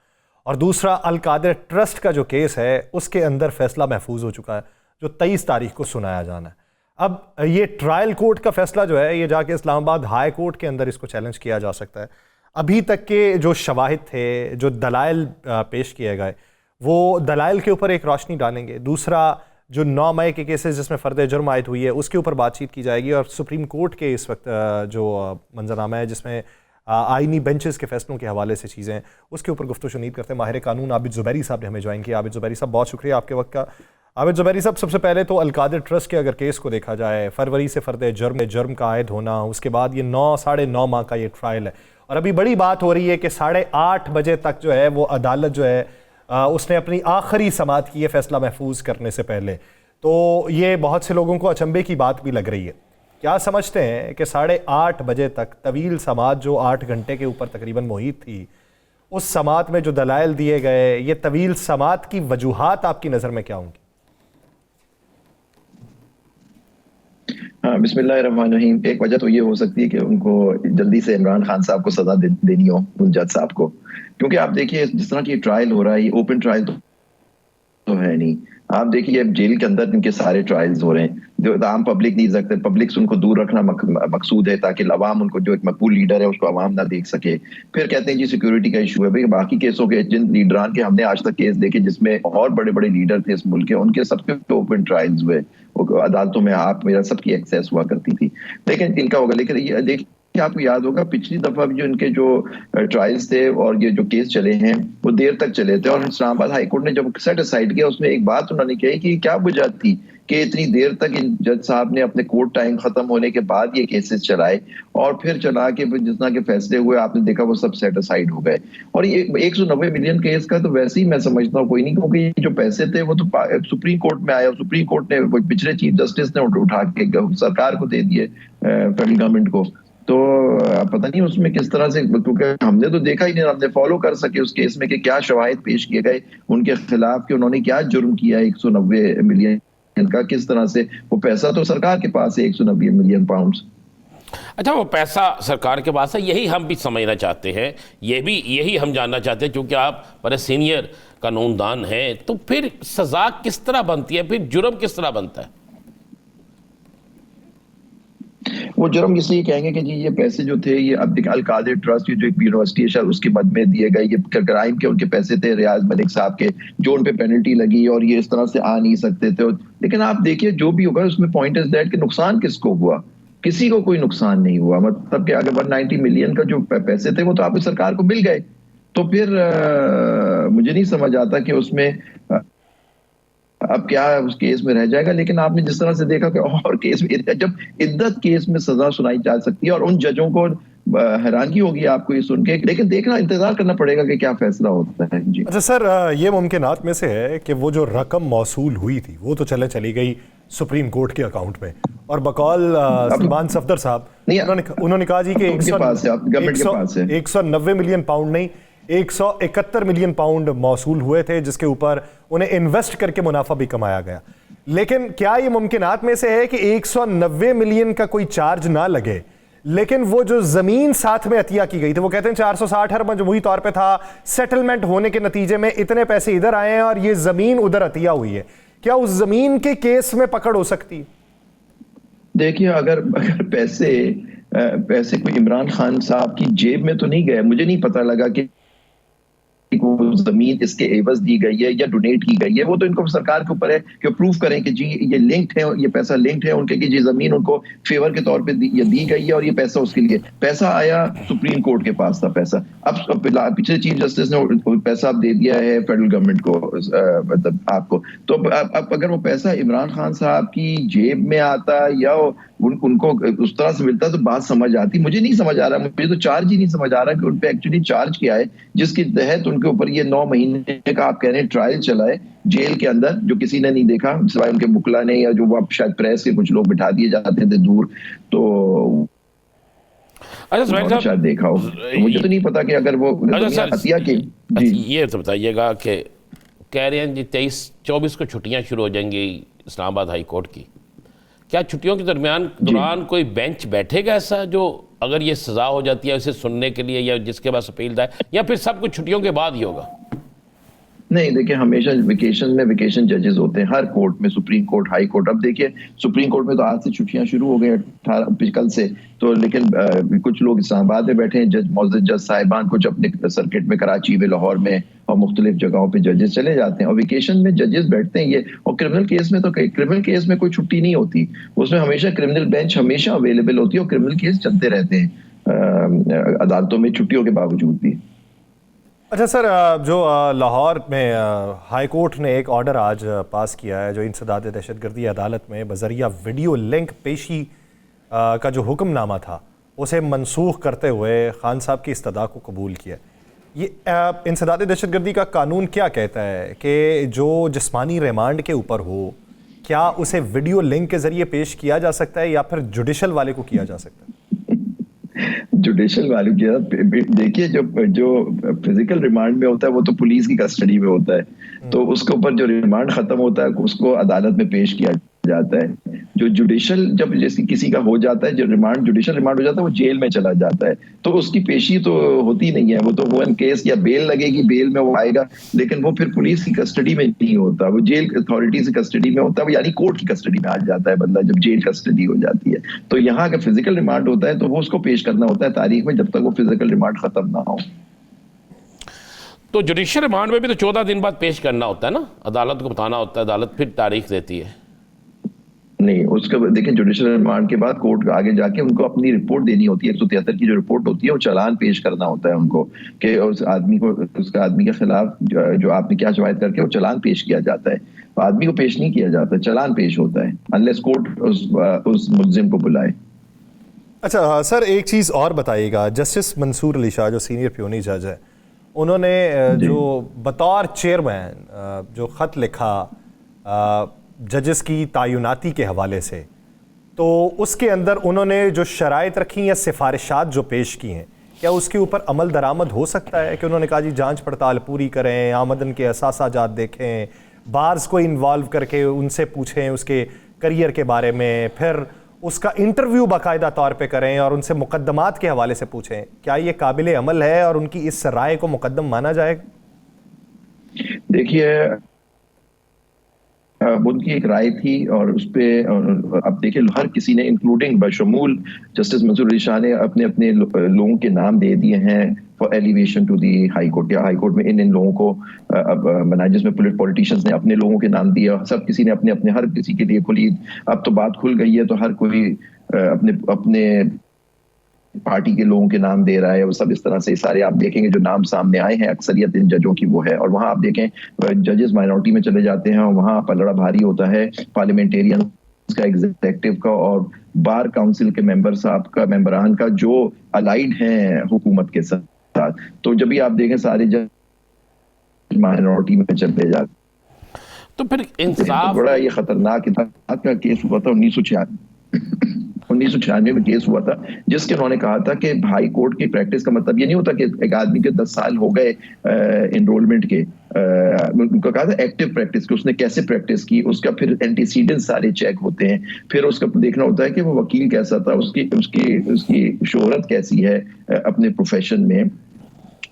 और दूसरा अल कादिर ट्रस्ट का जो केस है उसके अंदर फैसला महफूज हो चुका है। जो 23 तारीख को सुनाया जाना है। अब ये ट्रायल कोर्ट का फैसला जो है, ये जाके इस्लामाबाद हाई कोर्ट के अंदर इसको चैलेंज किया जा सकता है। अभी तक के जो शवाहिद थे, जो दलाइल पेश किए गए, वो दलाइल के ऊपर एक रोशनी डालेंगे। दूसरा, जो 9 मई के केसेस जिसमें फ़र्द जुर्म आयद हुई है, उसके ऊपर बातचीत की जाएगी। और सुप्रीम कोर्ट के इस वक्त जो मंजरनामा है, जिसमें आइनी बेंचेस के फैसलों के हवाले से चीज़ें हैं, उसके ऊपर गुफ्तगू शुनीद करते हैं। माहिर कानून आबिद ज़ुबैरी साहब ने हमें ज्वाइन किया। आबिद ज़ुबैरी साहब, बहुत शुक्रिया आपके वक्त का। आबिद ज़ुबैरी साहब, सबसे पहले तो अलकादिर ट्रस्ट के अगर केस को देखा जाए, फरवरी से फ़र्द जुर्म का आयद होना, उसके बाद ये 9-9.5 माह का ये ट्रायल है, और अभी बड़ी बात हो रही है कि 8:30 बजे तक जो है वो अदालत जो है उसने अपनी आखिरी समाअत की है फैसला महफूज करने से पहले। तो ये बहुत से लोगों को अचंभे की बात भी लग रही है। क्या समझते हैं कि 8:30 बजे तक तवील समाअत, जो 8 घंटे के ऊपर तकरीबन मुहित थी, उस समाअत में जो दलाइल दिए गए, ये तवील समाअत की वजूहात आपकी नज़र में क्या होंगी? हाँ, बिस्मिल्लाहिर्रहमानिर्रहीम। एक वजह तो ये हो सकती है कि उनको जल्दी से इमरान खान साहब को सजा देनी हो, उन जज साहब को, क्योंकि आप देखिए जिस तरह की ट्रायल हो रहा है, ये ओपन ट्रायल तो है नहीं। आप देखिए जेल के अंदर इनके सारे ट्रायल्स हो रहे हैं, जो आम पब्लिक नहीं सकते, पब्लिक से उनको दूर रखना मकसूद है, ताकि अवाम उनको, जो एक मकबूल लीडर है उसको अवाम ना देख सके। फिर कहते हैं जी सिक्योरिटी का इशू है। भाई बाकी केसों के जिन लीडरान के हमने आज तक केस देखे जिसमें और बड़े बड़े लीडर थे इस मुल्क के, उनके सबके ओपन ट्रायल्स हुए, अदालतों में आप मेरा सबकी एक्सेस हुआ करती थी, लेकिन इनका होगा। लेकिन ये देखिए, आपको याद होगा पिछली दफा भी जो इनके जो ट्रायल्स थे और ये जो केस चले हैं वो देर तक चले थे, और इस्लामाबाद हाई कोर्ट ने जब सेट असाइड किया, उसमें एक बात उन्होंने कही कि क्या वजह थी कि इतनी देर तक इन जज साहब ने अपने कोर्ट टाइम खत्म होने के बाद ये केसेस चलाए, और फिर चला के जिस तरह के फैसले हुए आपने देखा वो सब सेट असाइड हो गए। और ये 190 मिलियन केस का तो वैसे ही मैं समझता हूँ कोई नहीं, क्योंकि ये जो पैसे थे वो तो सुप्रीम कोर्ट में आया, सुप्रीम कोर्ट ने पिछले चीफ जस्टिस ने उठा के सरकार को दे दिए, फेडरल गवर्नमेंट को। तो पता नहीं उसमें किस तरह से, क्योंकि हमने तो देखा ही नहीं, हमने फॉलो कर सके उस केस में कि क्या शवाहिद पेश किए गए उनके खिलाफ, कि उन्होंने क्या जुर्म किया 190 मिलियन का, किस तरह से वो पैसा तो सरकार के पास है 190 मिलियन पाउंड्स। अच्छा, वो पैसा सरकार के पास है, यही हम भी समझना चाहते हैं, यही हम जानना चाहते हैं, क्योंकि आप बड़े सीनियर कानूनदान हैं। तो फिर सजा किस तरह बनती है, फिर जुर्म किस तरह बनता है? वो जुर्म इसलिए कहेंगे कि जी ये पैसे जो थे, ये अब देखिए अलकादिर ट्रस्ट जो एक यूनिवर्सिटी है शायद उसके मद में दिए गए, ये क्राइम के उनके पैसे थे रियाज मलिक साहब के, जो उन पे पेनल्टी लगी और ये इस तरह से आ नहीं सकते थे। लेकिन आप देखिए जो भी होगा उसमें पॉइंट इज दैट कि नुकसान किसको हुआ? किसी को कोई नुकसान नहीं हुआ। मतलब कि अगर 190 मिलियन का जो पैसे थे वो तो आपकी सरकार को मिल गए, तो फिर मुझे नहीं समझ आता कि उसमें अब क्या उस केस में रह जाएगा। लेकिन आपने जिस तरह से देखा कि और केस में, जब इद्दत केस में सजा सुनाई जा सकती है, और उन जजों को हैरानगी होगी आपको ये सुन के, लेकिन देखना इंतजार करना पड़ेगा कि क्या फैसला होता है। जी अच्छा सर, ये मुमकिनात में से है कि वो जो रकम मौसूल हुई थी वो तो चली गई सुप्रीम कोर्ट के अकाउंट में, और बकौल सलमान सफदर साहब उन्होंने कहा जी कि 190 मिलियन पाउंड नहीं, 171 मिलियन पाउंड मौसूल हुए थे, जिसके ऊपर उन्हें इन्वेस्ट करके मुनाफा भी कमाया गया। लेकिन क्या ये मुमकिनात में से है कि 190 मिलियन का कोई चार्ज ना लगे, लेकिन वो जो जमीन साथ में अतिया की गई थी, वो कहते हैं 460 अरब मजमूई तौर पे था, सेटलमेंट होने के नतीजे में इतने पैसे इधर आए हैं और ये जमीन उधर अतिया हुई है, क्या उस जमीन के केस में पकड़ हो सकती? देखिए, अगर पैसे कोई इमरान खान साहब की जेब में तो नहीं गए, मुझे नहीं पता लगा कि को जमीन इसके एवज दी गई है या डोनेट की गई है, वो तो इनको सरकार के ऊपर है कि प्रूव करें कि जी ये लिंक्ड है, ये पैसा लिंक्ड है उनके, कि जी जमीन उनको फेवर के तौर पे दी गई है और ये पैसा उसके लिए, पैसा आया सुप्रीम कोर्ट के पास था पैसा, अब पिछले चीफ जस्टिस ने पैसा दे दिया है फेडरल गवर्नमेंट को, मतलब आपको, तो अब अगर वो पैसा इमरान खान साहब की जेब में आता या उनको उस तरह से मिलता तो बात समझ आती। मुझे नहीं समझ आ रहा, मुझे तो चार्ज ही नहीं समझ आ रहा कि उन पे एक्चुअली चार्ज किया है जिसके तहत उनके ऊपर ये 9 महीने का आप कह रहे हैं ट्रायल चला है जेल के अंदर, जो किसी ने नहीं देखा सिवाय उनके मुकला ने, या जो शायद प्रेस के कुछ लोग बिठा दिए जाते थे दूर, तो शायद देखा हो, तो मुझे तो नहीं पता कि अगर वो हत्या की। ये तो बताइएगा कि कह रहे हैं जी 23-24 को छुट्टियां शुरू हो जाएंगी इस्लामाबाद हाई कोर्ट की, क्या छुट्टियों के दौरान कोई बेंच बैठेगा ऐसा जो अगर ये सजा हो जाती है उसे सुनने के लिए, या जिसके पास अपील दायर, या फिर सब कुछ छुट्टियों के बाद ही होगा? नहीं, देखिए हमेशा वेकेशन में वेकेशन जजेस होते हैं हर कोर्ट में, सुप्रीम कोर्ट, हाई कोर्ट। अब देखिए सुप्रीम कोर्ट में तो आज से छुट्टियां शुरू हो गई 18 कल से, तो लेकिन कुछ लोग इस्लामाबाद में बैठे हैं, मौजूद जज साहिबान कुछ अपने सर्किट में कराची में, लाहौर में और मुख्तलिफ जगहों पे जजेस चले जाते हैं और वेकेशन में जजेस बैठते हैं ये। और क्रिमिनल केस में तो क्रिमिनल केस में कोई छुट्टी नहीं होती, उसमें हमेशा क्रिमिनल बेंच हमेशा अवेलेबल होती है और क्रिमिनल केस चलते रहते हैं अदालतों में छुट्टियों के बावजूद भी। अच्छा सर, जो लाहौर में हाई कोर्ट ने एक ऑर्डर आज पास किया है जो इंसदाद दहशतगर्दी अदालत में बजरिया वीडियो लिंक पेशी का जो हुक्मनामा था उसे मनसूख करते हुए खान साहब की इस्तदा को कबूल किया। ये इंसदाद दहशतगर्दी का कानून क्या कहता है कि जो जिस्मानी रिमांड के ऊपर हो, क्या उसे वीडियो लिंक के ज़रिए पेश किया जा सकता है या फिर जुडिशल वाले को किया जा सकता है? जुडिशल वाले किया, देखिए जो फिजिकल रिमांड में होता है वो तो पुलिस की कस्टडी में होता है, तो उसके ऊपर जो रिमांड खत्म होता है उसको अदालत में पेश किया जाता है। जो जुडिशल जब जैसे किसी का हो जाता है, जो रिमांड जुडिशल रिमांड हो जाता है वो जेल में चला जाता है, तो उसकी पेशी तो होती नहीं है, वो तो वन केस या बेल लगेगी, बेल में वो आएगा, लेकिन वो फिर पुलिस की कस्टडी में नहीं होता, वो जेल अथॉरिटी की कस्टडी में होता है, यानी कोर्ट की कस्टडी में आ जाता है बंदा जब जेल कस्टडी हो जाती है। तो यहाँ का फिजिकल रिमांड होता है तो वो उसको पेश करना होता है तारीख में, जब तक वो फिजिकल रिमांड खत्म ना हो। तो जुडिशियल रिमांड में भी तो 14 दिन बाद पेश करना होता है ना, अदालत को बताना होता है, अदालत फिर तारीख देती है। नहीं, उसका देखिए जुडिशियल रिमांड के बाद कोर्ट आगे जाके उनको अपनी रिपोर्ट देनी होती है, 173 की जो रिपोर्ट होती है वो चालान पेश करना होता है उनको कि उस आदमी को, उसका आदमी के खिलाफ जो आपने क्या शवाहिद करके वो चालान पेश किया जाता है। तो आदमी को पेश नहीं किया जाता, चालान पेश होता है अनलेस कोर्ट उस मुल्जिम को बुलाए। अच्छा सर, एक चीज़ और बताइएगा, जस्टिस मंसूर अली शाह जो सीनियर प्यूनी जज है, उन्होंने जो बतौर चेयरमैन जो ख़त लिखा जजेस की तायुनाती के हवाले से, तो उसके अंदर उन्होंने जो शराइत रखी या सिफारिशात जो पेश की हैं, क्या उसके ऊपर अमल दरामद हो सकता है? कि उन्होंने कहा जी जांच पड़ताल पूरी करें, आमदन के असासाजात देखें, बार्स को इन्वॉल्व करके उनसे पूछें उसके करियर के बारे में, फिर उसका इंटरव्यू बाकायदा तौर पे करें और उनसे मुकद्दमात के हवाले से पूछें। क्या ये काबिल अमल है और उनकी इस राय को मुकद्दम माना जाएगा? देखिए उनकी एक राय थी और उस पर अब देखिए हर किसी ने इंक्लूडिंग बशमूल जस्टिस मंसूर अली शाह ने अपने अपने लोगों के नाम दे दिए हैं for elevation to the high court, या हाई कोर्ट में इन लोगों को अब बनाया, जिसमें पॉलिटिशियंस ने अपने लोगों के नाम दिया, सब किसी ने अपने अपने, हर किसी के लिए खुली। अब तो बात खुल गई है तो हर कोई अपने अपने पार्टी के लोगों के नाम दे रहा है, वो सब इस तरह से सारे आप देखेंगे जो नाम सामने आए हैं अक्सरियत इन जजों की वो है। और वहां आप देखें जजेस माइनॉरिटी में चले जाते हैं और वहां पलड़ा भारी होता है पार्लियामेंटेरियन का, एग्जीक्यूटिव का और बार काउंसिल के मेंबर साहब का, मेंबरान का जो अलाइड हैं हुकूमत के साथ। तो जब भी आप देखें सारे जज माइनॉरिटी में चले जाते, तो फिर इंसाफ बड़ा ये खतरनाक का केस हुआ था 1996 में केस हुआ था, जिसके उन्होंने कहा था कि हाई कोर्ट की प्रैक्टिस का मतलब ये नहीं होता कि एक आदमी के 10 साल हो गए एनरोलमेंट के, उनको कहा था एक्टिव प्रैक्टिस की, उसने कैसे प्रैक्टिस की, उसका फिर एंटीसीडेंट सारे चेक होते हैं, फिर उसका देखना होता है कि वो वकील कैसा था, उसकी शोहरत कैसी है अपने प्रोफेशन में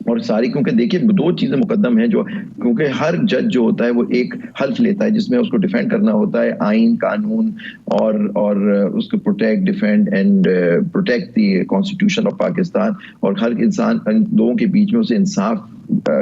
और सारी। क्योंकि देखिए दो चीजें मुकद्दम हैं, जो क्योंकि हर जज जो होता है वो एक हल्फ लेता है जिसमें उसको डिफेंड करना होता है आइन कानून और उसको protect defend and protect the constitution of Pakistan, और हर इंसान लोगों के बीच में उसे इंसाफ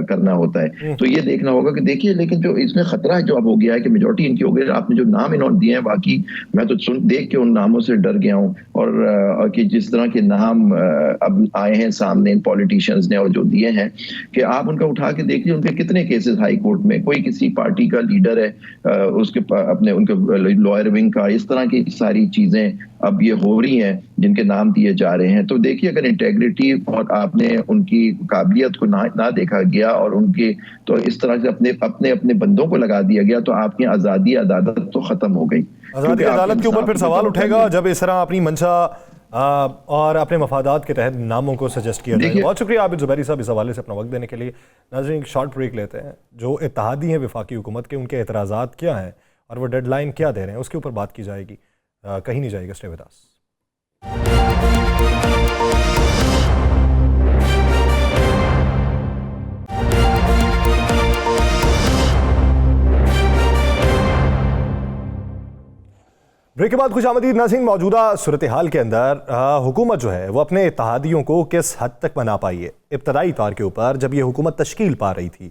करना होता है। तो ये देखना होगा कि देखिए, लेकिन जो इसमें खतरा है जो अब हो गया है कि मेजोरिटी इनकी हो गई, आपने जो नाम इन्होंने दिए हैं बाकी मैं तो देख के उन नामों से डर गया हूँ, और कि जिस तरह के नाम अब आए हैं सामने इन पॉलिटिशियंस ने और जो दिए हैं कि आप उनका उठा के देखिए उनके कितने केसेस हाई कोर्ट में, कोई किसी पार्टी का लीडर है उसके अपने उनके लॉयर विंग का, इस तरह की सारी चीजें अब ये हो रही हैं जिनके नाम दिए जा रहे हैं। तो देखिए अगर इंटेग्रिटी और आपने उनकी काबिलियत को ना देखा गया और उनके तो इस तरह से अपने अपने बंदों को लगा दिया गया, तो आपकी आज़ादी अदालत तो खत्म हो गई। आज़ादी अदालत के ऊपर फिर सवाल उठेगा जब इस तरह अपनी मंशा और अपने मफादात के तहत नामों को सजेस्ट किया जाएगा। बहुत शुक्रिया आबिद ज़ुबैरी साहब इस हवाले से अपना वक्त देने के लिए। नाज़रीन एक शॉर्ट ब्रेक लेते हैं। जो इत्तेहादी हैं वफाकी हुकूमत के, उनके एतराज़ात क्या हैं और वो डेडलाइन क्या दे रहे हैं, उसके ऊपर बात की जाएगी। कहीं नहीं जाएगा, स्टे विद अस। ब्रेक के बाद खुशामदीद नाज़रीन। मौजूदा सूरत हाल के अंदर हुकूमत जो है वो अपने इत्तेहादियों को किस हद तक मना पाई है। इब्तदाई तौर के ऊपर जब ये हुकूमत तश्कील पा रही थी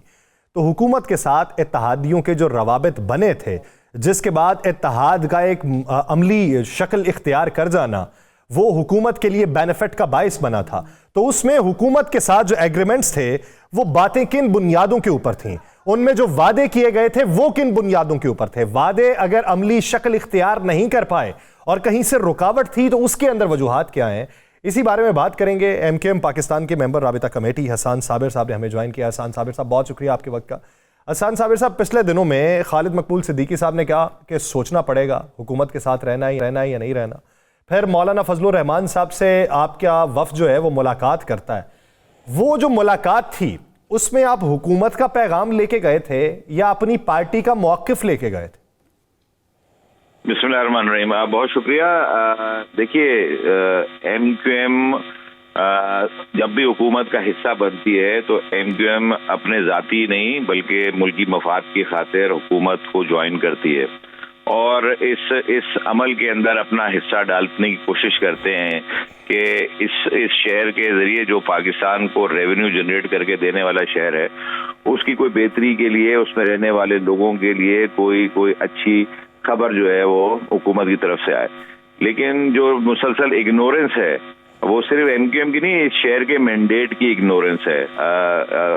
तो हुकूमत के साथ इत्तेहादियों के जो रवाबित बने थे, जिसके बाद इत्तेहाद का एक अमली शक्ल इख्तियार कर जाना वो हुकूमत के लिए बेनिफिट का बायस बना था। तो उसमें हुकूमत के साथ जो एग्रीमेंट्स थे वो बातें किन बुनियादों के ऊपर थीं, उनमें जो वादे किए गए थे वो किन बुनियादों के ऊपर थे। वादे अगर अमली शक्ल इख्तियार नहीं कर पाए और कहीं से रुकावट थी तो उसके अंदर वजूहात क्या हैं, इसी बारे में बात करेंगे। एमकेएम पाकिस्तान के मेंबर राबिता कमेटी हसन साबिर साहब ने हमें ज्वाइन किया। हसन साबिर साहब, बहुत शुक्रिया आपके वक्त का। हसन साबिर साहब, पिछले दिनों में खालिद मकबूल सिद्दीकी साहब ने कहा कि सोचना पड़ेगा हुकूमत के साथ रहना है या नहीं रहना। फिर मौलाना फजलुर रहमान साहब से आपका वफ़द जो है वो मुलाकात करता है। वो जो मुलाकात थी उसमें आप हुकूमत का पैगाम लेके गए थे या अपनी पार्टी का मौक़िफ़ लेके गए थे? बिस्मिल्लाहिर्रहमानिर्रहीम, बहुत शुक्रिया। देखिए, एमक्यूएम जब भी हुकूमत का हिस्सा बनती है तो एमक्यूएम अपने ज़ाती नहीं बल्कि मुल्की मफाद की खातिर हुकूमत को ज्वाइन करती है और इस अमल के अंदर अपना हिस्सा डालने की कोशिश करते हैं कि इस शहर के ज़रिए जो पाकिस्तान को रेवेन्यू जनरेट करके देने वाला शहर है उसकी कोई बेहतरी के लिए, उसमें रहने वाले लोगों के लिए कोई अच्छी खबर जो है वो हुकूमत की तरफ से आए। लेकिन जो मुसलसल इग्नोरेंस है वो सिर्फ एमक्यूएम की नहीं, इस शहर के मैंडेट की इग्नोरेंस है।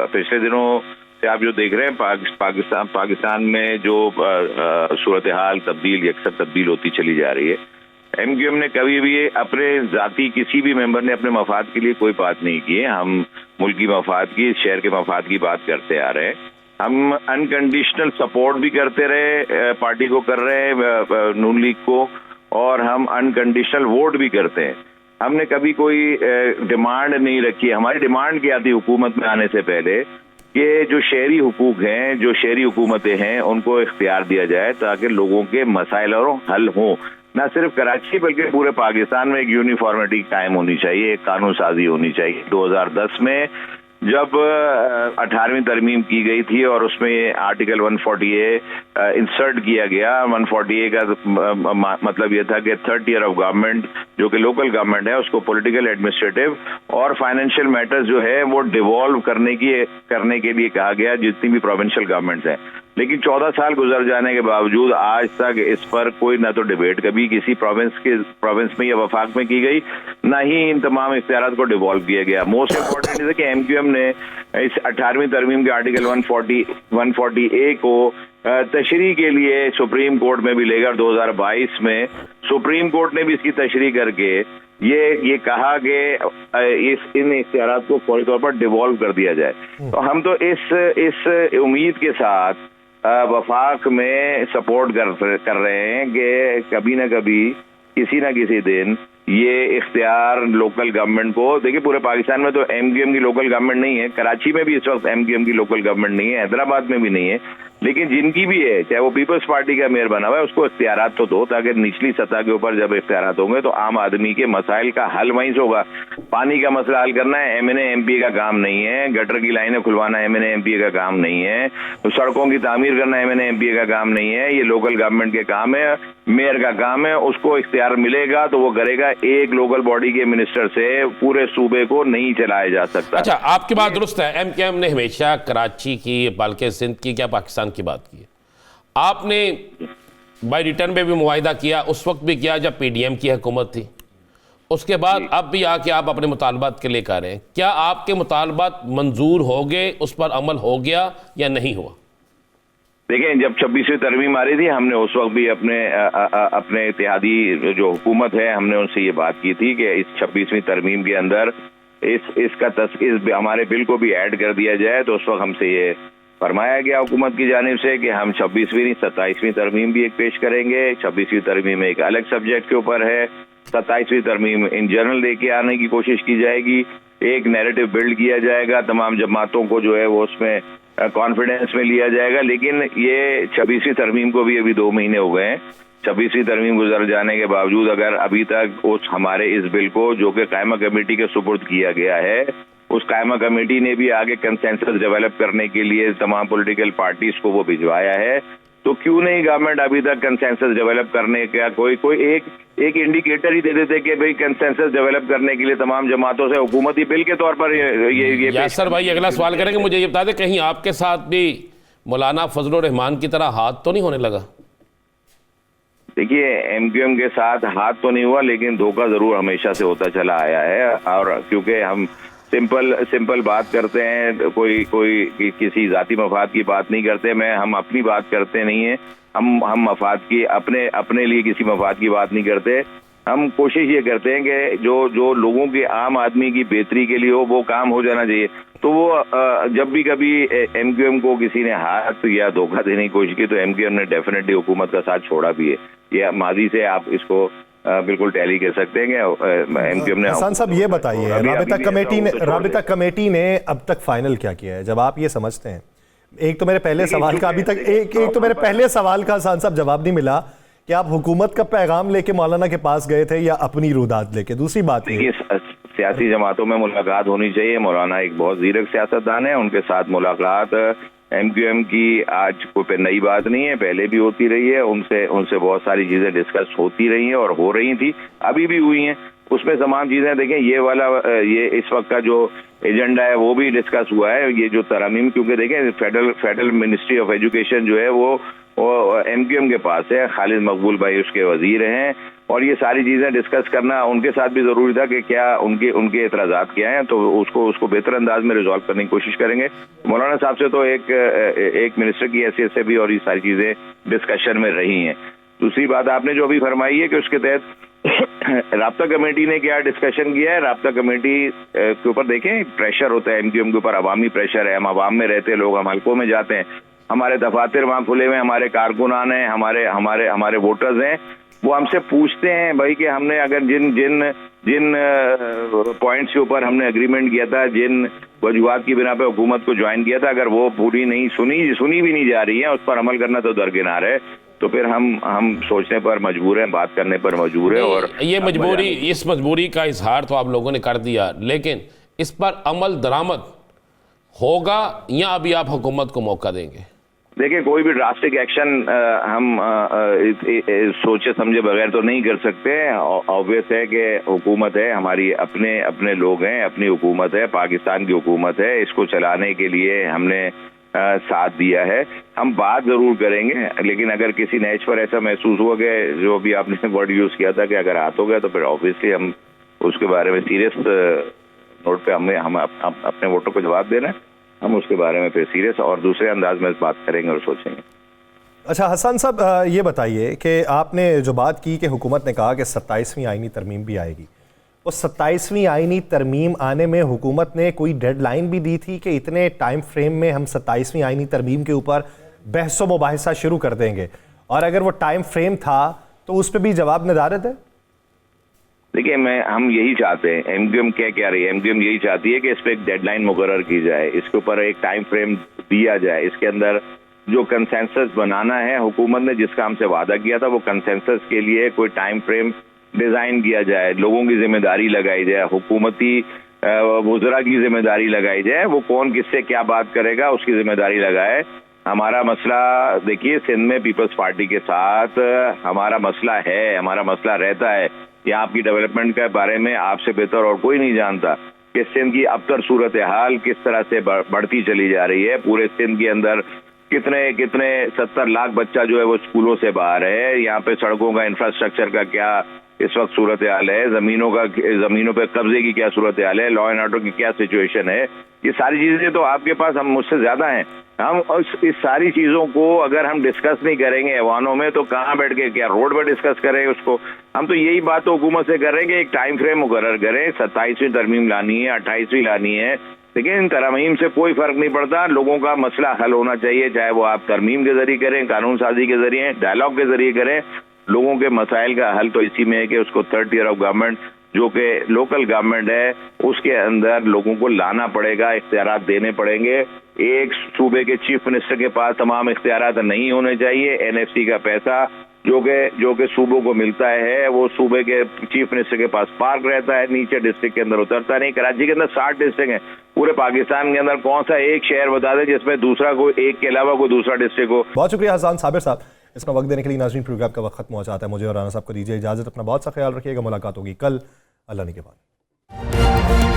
पिछले दिनों से आप जो देख रहे हैं पाकिस्तान में जो सूरत हाल यकसर तब्दील होती चली जा रही है। एमक्यूएम ने कभी भी अपने जाती किसी भी मेंबर ने अपने मफाद के लिए कोई बात नहीं की है। हम मुल्की मफाद की, शहर के मफाद की बात करते आ रहे हैं। हम अनकंडीशनल सपोर्ट भी करते रहे, पार्टी को कर रहे हैं, नून लीग को, और हम अनकंडीशनल वोट भी करते हैं। हमने कभी कोई डिमांड नहीं रखी। हमारी डिमांड क्या थी हुकूमत में आने से पहले कि जो शहरी हुकूक हैं, जो शहरी हुकूमतें हैं, उनको इख्तियार दिया जाए ताकि लोगों के मसाइल और हल हों। न सिर्फ कराची बल्कि पूरे पाकिस्तान में एक यूनिफॉर्मिटी कायम होनी चाहिए, एक कानून साजी होनी चाहिए। 2010 में जब 18वीं तरमीम की गई थी और उसमें आर्टिकल 140A इंसर्ट किया गया। 140A का मतलब यह था कि थर्ड टियर ऑफ गवर्नमेंट जो कि लोकल गवर्नमेंट है उसको पॉलिटिकल, एडमिनिस्ट्रेटिव और फाइनेंशियल मैटर्स जो है वो डिवॉल्व करने के लिए कहा गया जितनी भी प्रोविंशियल गवर्नमेंट्स हैं। लेकिन 14 साल गुजर जाने के बावजूद आज तक इस पर कोई ना तो डिबेट कभी किसी प्रोविंस में या वफाक में की गई, ना ही इन तमाम इख्तियारात को डिवॉल्व किया गया। मोस्ट इम्पोर्टेंट है कि एमक्यूएम ने इस 18वीं तरमीम के आर्टिकल 140A को तशरीह के लिए सुप्रीम कोर्ट में भी लेकर 2022 में सुप्रीम कोर्ट ने भी इसकी तशरीह करके ये कहा कि इन इख्तियारात को फौरी तौर पर डिवॉल्व कर दिया जाए। तो हम तो इस उम्मीद के साथ वफाक में सपोर्ट कर रहे हैं कि कभी ना कभी किसी ना किसी दिन ये इख्तियार लोकल गवर्नमेंट को, देखिए पूरे पाकिस्तान में तो एमक्यूएम की लोकल गवर्नमेंट नहीं है, कराची में भी इस वक्त एमक्यूएम की लोकल गवर्नमेंट नहीं है, हैदराबाद में भी नहीं है, लेकिन जिनकी भी है, चाहे वो पीपल्स पार्टी का मेयर बना हुआ है, उसको इख्तियारात तो दो ताकि निचली सतह के ऊपर जब इख्तियारात होंगे तो आम आदमी के मसाइल का हल वहीं से होगा। पानी का मसला हल करना है एमएनए एमपी का काम नहीं है, गटर की लाइनें खुलवाना एमएनए एमपी का काम नहीं है, तो सड़कों की तामीर करना एमएनए एमपी का काम नहीं है, ये लोकल गवर्नमेंट के काम है, मेयर का काम है। उसको इख्तियार मिलेगा तो वो करेगा। एक लोकल बॉडी के मिनिस्टर से पूरे सूबे को नहीं चलाया जा सकता। अच्छा, आपकी बात दुरुस्त है। एमक्यूएम ने हमेशा कराची की, बल्कि सिंध की, क्या पाकिस्तान की बात की है। आपने बाई रिटर्न में भी मुआहिदा किया, उस वक्त भी किया जब पीडीएम की हुकूमत थी, उसके बाद अब भी आके आप अपने मुतालबात के लेकर आ रहे हैं। क्या आपके मुतालबात मंजूर हो गए, उस पर अमल हो गया या नहीं हुआ? देखिए, जब 26वीं तरमीम आ रही थी हमने उस वक्त भी अपने इत्तेहादी जो हुकूमत है हमने उनसे ये बात की थी कि इस 26वीं तरमीम के अंदर इस हमारे बिल को भी ऐड कर दिया जाए। तो उस वक्त हमसे ये फरमाया गया हुकूमत की जानिब से कि हम 26वीं नहीं 27वीं तरमीम भी एक पेश करेंगे। 26वीं तरमीम एक अलग सब्जेक्ट के ऊपर है, 27वीं तरमीम इन जनरल लेके आने की कोशिश की जाएगी। एक नैरेटिव बिल्ड किया जाएगा, तमाम जमातों को जो है वो उसमें कॉन्फिडेंस में लिया जाएगा। लेकिन ये 26वीं तरमीम को भी अभी 2 महीने हो गए हैं। 26वीं तरमीम गुजर जाने के बावजूद अगर अभी तक उस हमारे इस बिल को जो कि कायमा कमेटी के सुपुर्द किया गया है, उस कायमा कमेटी ने भी आगे कंसेंसस डेवलप करने के लिए तमाम पॉलिटिकल पार्टीज को वो भिजवाया है। तो क्यों नहीं गवर्नमेंट अभी तक कंसेंसस डेवलप करने का कोई एक इंडिकेटर ही दे देते कि भाई कंसेंसस डेवलप करने के लिए तमाम जमातों से हुकूमती बिल के तौर पर ये यासर भाई अगला सवाल करेंगे, मुझे ये बता दें कहीं आपके साथ भी मौलाना फजलुर रहमान की तरह हाथ तो नहीं होने लगा? देखिए, एमक्यूएम के साथ हाथ तो नहीं हुआ, लेकिन धोखा जरूर हमेशा से होता चला आया है। और क्योंकि हम सिंपल बात करते हैं, कोई किसी जाती मफाद की बात नहीं करते, हम अपनी बात करते नहीं है, हम मफाद की अपने लिए किसी मफाद की बात नहीं करते। हम कोशिश ये करते हैं कि जो लोगों के आम आदमी की बेहतरी के लिए हो वो काम हो जाना चाहिए। तो वो जब भी कभी एमक्यूएम को किसी ने हाथ या धोखा देने की कोशिश की तो एमक्यूएम ने डेफिनेटली हुकूमत का साथ छोड़ा भी है। ये माजी से आप इसको बिल्कुल टैली कर सकते हैं कि एमक्यूएम ने। हसन साहब ये बताइए, राबिता कमेटी ने अब तक फाइनल क्या किया है, जब आप ये समझते हैं? एक तो मेरे पहले सवाल का अभी तक एक तो मेरे पहले सवाल का हसन साहब जवाब नहीं मिला कि आप हुकूमत का पैगाम लेके मौलाना के पास गए थे या अपनी रुदात लेके। दूसरी बात ये, सियासी जमातों में मुलाकात होनी चाहिए। मौलाना एक बहुत जीरक सियासतदान है, उनके साथ मुलाकात एमक्यूएम की आज कोई नई बात नहीं है, पहले भी होती रही है। उनसे बहुत सारी चीजें डिस्कस होती रही हैं और हो रही थी, अभी भी हुई हैं। उसमें तमाम चीजें देखें, ये इस वक्त का जो एजेंडा है वो भी डिस्कस हुआ है। ये जो तरमीम, क्योंकि देखें फेडरल मिनिस्ट्री ऑफ एजुकेशन जो है वो एमक्यूएम के पास है, खालिद मकबूल भाई उसके वजीर हैं, और ये सारी चीजें डिस्कस करना उनके साथ भी जरूरी था कि क्या उनके एतराजात क्या हैं, तो उसको बेहतर अंदाज में रिजॉल्व करने की कोशिश करेंगे। मौलाना साहब से तो एक मिनिस्टर की हैसियत से भी और ये सारी चीजें डिस्कशन में रही हैं। दूसरी बात आपने जो अभी फरमाई है कि उसके तहत राब्ता कमेटी ने क्या डिस्कशन किया है। राब्ता कमेटी के ऊपर देखें प्रेशर होता है एमक्यूएम के ऊपर, अवामी प्रेशर है। हम अवाम में रहते हैं, लोग हम हल्कों में जाते हैं, हमारे दफातर वहाँ खुले हुए, हमारे कारकुनान हैं, हमारे वोटर्स हैं, वो हमसे पूछते हैं भाई कि हमने अगर जिन पॉइंट्स के ऊपर हमने एग्रीमेंट किया था, जिन वजूहात की बिना पे हुकूमत को ज्वाइन किया था, अगर वो पूरी नहीं सुनी भी नहीं जा रही है, उस पर अमल करना तो दरकिनार है। तो फिर हम सोचने पर मजबूर हैं, बात करने पर मजबूर है। और ये इस मजबूरी का इजहार तो आप लोगों ने कर दिया, लेकिन इस पर अमल दरामद होगा या अभी आप हुकूमत को मौका देंगे? देखिए, कोई भी ड्रास्टिक एक्शन हम सोचे समझे बगैर तो नहीं कर सकते। ऑब्वियस है कि हुकूमत है, हमारी अपने लोग हैं, अपनी हुकूमत है, पाकिस्तान की हुकूमत है, इसको चलाने के लिए हमने साथ दिया है। हम बात जरूर करेंगे, लेकिन अगर किसी नेच पर ऐसा महसूस हुआ कि जो भी आपने वर्ड यूज किया था कि अगर हाथ हो गया, तो फिर ऑब्वियसली हम उसके बारे में सीरियस नोट पे हम अपने वोटों को जवाब देना है। हम उसके बारे में फिर सीरियस और दूसरे अंदाज में बात करेंगे और सोचेंगे। अच्छा हसन साहब, ये बताइए कि आपने जो बात की कि हुकूमत ने कहा कि 27वीं आईनी तरमीम भी आएगी, वो 27वीं आईनी तरमीम आने में हुकूमत ने कोई डेडलाइन भी दी थी कि इतने टाइम फ्रेम में हम 27वीं आईनी तरमीम के ऊपर बहस व मुबाहिसा शुरू कर देंगे? और अगर वो टाइम फ्रेम था तो उस पर भी जवाब नदारत है? देखिए, हम यही चाहते हैं, एमक्यूएम क्या रही है, एमक्यूएम यही चाहती है कि इस पर एक डेडलाइन मुकर्रर की जाए, इसके ऊपर एक टाइम फ्रेम दिया जाए, इसके अंदर जो कंसेंसस बनाना है, हुकूमत ने जिसका हमसे वादा किया था वो कंसेंसस के लिए कोई टाइम फ्रेम डिजाइन किया जाए, लोगों की जिम्मेदारी लगाई जाए, हुकूमती वुज़रा की जिम्मेदारी लगाई जाए, वो कौन किससे क्या बात करेगा उसकी जिम्मेदारी लगाए। हमारा मसला देखिए, सिंध में पीपल्स पार्टी के साथ हमारा मसला है, हमारा मसला रहता है। यहाँ आपकी डेवलपमेंट के बारे में आपसे बेहतर और कोई नहीं जानता कि सिंध की अबतर सूरत हाल किस तरह से बढ़ती चली जा रही है। पूरे सिंध के अंदर कितने 70 लाख बच्चा जो है वो स्कूलों से बाहर है। यहाँ पे सड़कों का इंफ्रास्ट्रक्चर का क्या इस वक्त सूरत हाल है, जमीनों पे कब्जे की क्या सूरत हाल है, लॉ एंड ऑर्डर की क्या सिचुएशन है, ये सारी चीजें तो आपके पास हम मुझसे ज्यादा हैं। हम इस सारी चीजों को अगर हम डिस्कस नहीं करेंगे ऐवानों में, तो कहाँ बैठ के क्या रोड पर डिस्कस करेंगे उसको? हम तो यही बात तो हुकूमत से कर रहे हैं कि एक टाइम फ्रेम मुकर्रर करें, 27वीं तरमीम लानी है, 28वीं लानी है, लेकिन इन तरमीम से कोई फर्क नहीं पड़ता। लोगों का मसला हल होना चाहिए, चाहे वो आप तरमीम के जरिए करें, कानून साजी के जरिए, डायलॉग के जरिए करें। लोगों के मसाइल का हल तो इसी में है कि उसको थर्ड टियर ऑफ गवर्नमेंट जो कि लोकल गवर्नमेंट है उसके अंदर लोगों को लाना पड़ेगा, इख्तियारात देने पड़ेंगे। एक सूबे के चीफ मिनिस्टर के पास तमाम इख्तियारात नहीं होने चाहिए। एनएफसी का पैसा जो कि सूबों को मिलता है वो सूबे के चीफ मिनिस्टर के पास पार्क रहता है, नीचे डिस्ट्रिक्ट के अंदर उतरता नहीं। कराची के अंदर 60 डिस्ट्रिक्ट हैं, पूरे पाकिस्तान के अंदर कौन सा एक शहर बता दे जिसमें दूसरा कोई एक के अलावा कोई दूसरा डिस्ट्रिक्ट हो। बहुत शुक्रिया हसन साबिर साहब, इसका वक्त देने के लिए। नाज़रीन, प्रोग्राम का वक्त खत्म हो जाता है, मुझे और राना साहब को दीजिए इजाज़त। अपना बहुत सा ख्याल रखिएगा, मुलाकात होगी कल, अल्लाह ने के बाद।